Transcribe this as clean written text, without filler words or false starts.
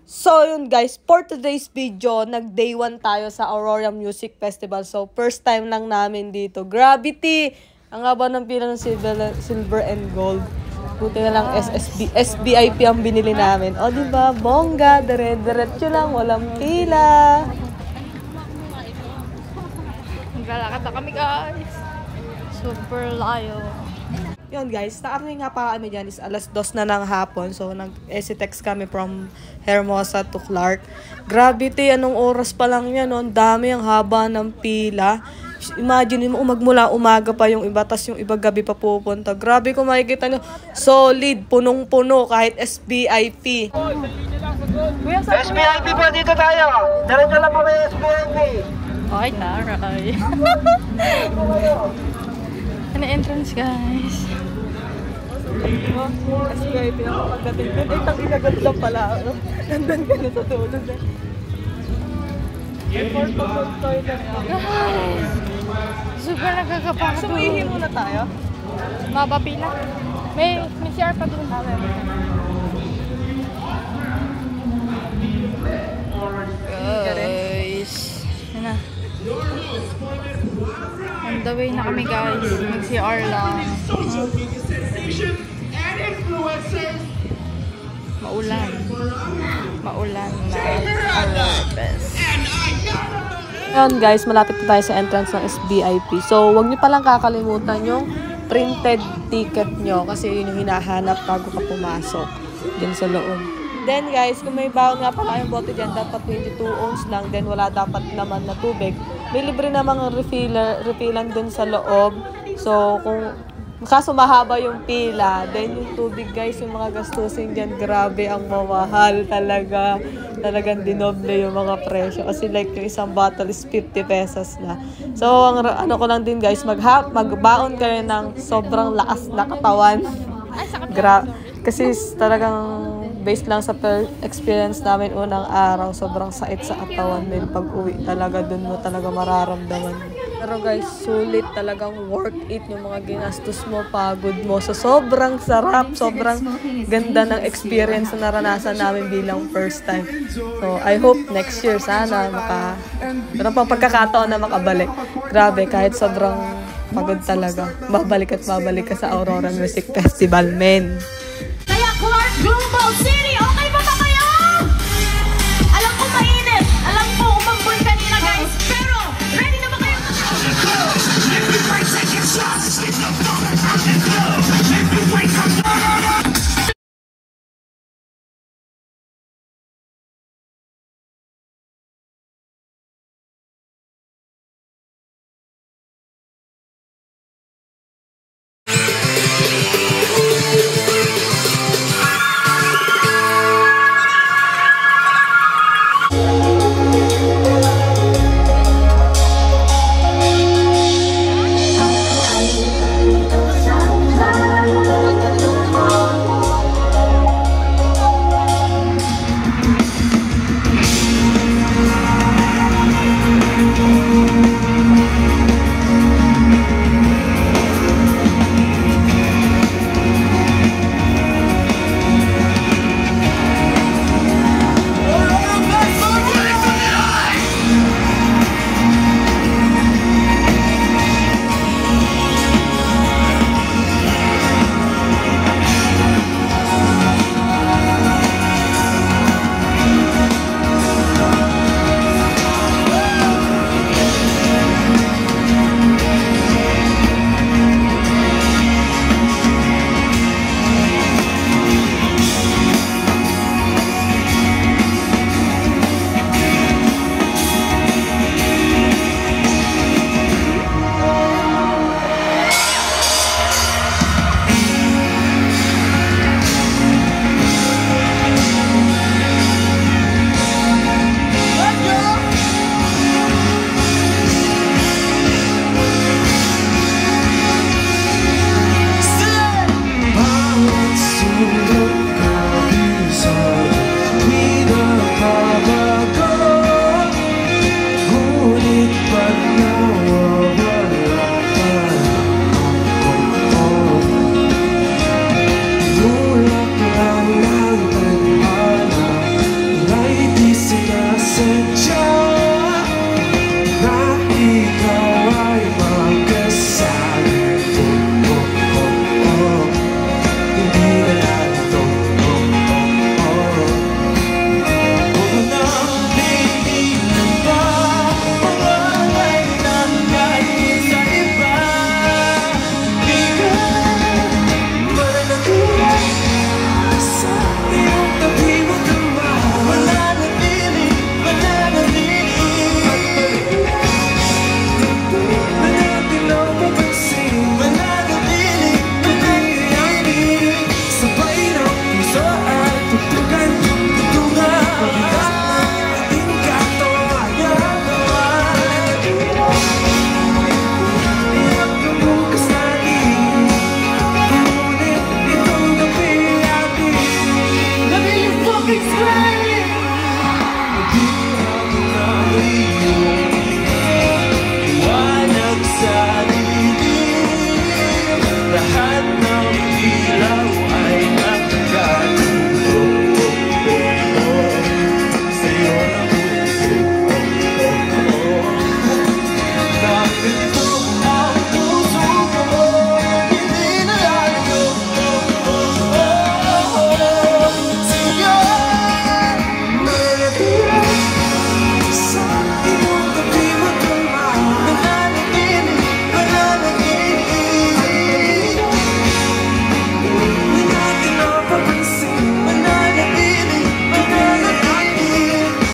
So yun guys, for today's video, nag-day 1 tayo sa Aurora Music Festival. So first time lang namin dito. Gravity! Ang haba ng pila ng silver and gold. Buti na lang SBIP ang binili namin. O diba, bongga, dire-diretso lang, walang pila. Naglalakad na kami guys. Super layo. Yun guys, na-army nga pa kami dyan is alas 2 na ng hapon. So nag-text kami from Hermosa to Clark. Gravity, anong oras pa lang yan, no? Ang dami, ang haba ng pila. Imagine mo, magmula umaga pa yung iba, tas yung iba gabi pa pupunta. Grabe kung makikita nyo, solid, punong-puno, kahit SBIP. SBIP po, dito tayo. Diretso lang po may SBIP. Ay, taray. Ano entrance guys? SBIP ako pagdating ko. Ay, tanginagat lang pala. Nandun ka na sa tulog na. Airport pa po toilet. Super nagkakapagod. So, ihi muna tayo? Mabapila. May CR pa doon. Guys. Yan na. On the way na kami guys. Mag-CR lang. Maulan. Maulan na. Best. Ngayon guys, malapit na tayo sa entrance ng SBIP. So, huwag nyo palang kakalimutan yung printed ticket nyo kasi yun yung hinahanap bago ka pumasok din sa loob. Then guys, kung may baon nga pala yung bote dyan, dapat 22 ounce lang. Then wala dapat naman na tubig. May libre na mga refillan dun sa loob. So, kaso mahaba yung pila. Then yung tubig guys, yung mga gastusin dyan, grabe ang mamahal talaga. Talagang dinoble yung mga presyo. Kasi like yung isang bottle is 50 pesos na. So, ang ano ko lang din guys, magbaon kayo ng sobrang lakas na katawan. Kasi talagang based lang sa experience namin unang araw, sobrang sakit sa katawan. Then pag uwi talaga, dun mo talaga mararamdaman. Pero guys, sulit, talagang worth it yung mga ginastos mo, pagod mo. So sobrang sarap, sobrang ganda ng experience na naranasan namin bilang first time. So I hope next year sana meron pang pagkakataon na makabalik. Grabe, kahit sobrang pagod talaga, babalik ka sa Aurora Music Festival, men. Kaya Clark Global City!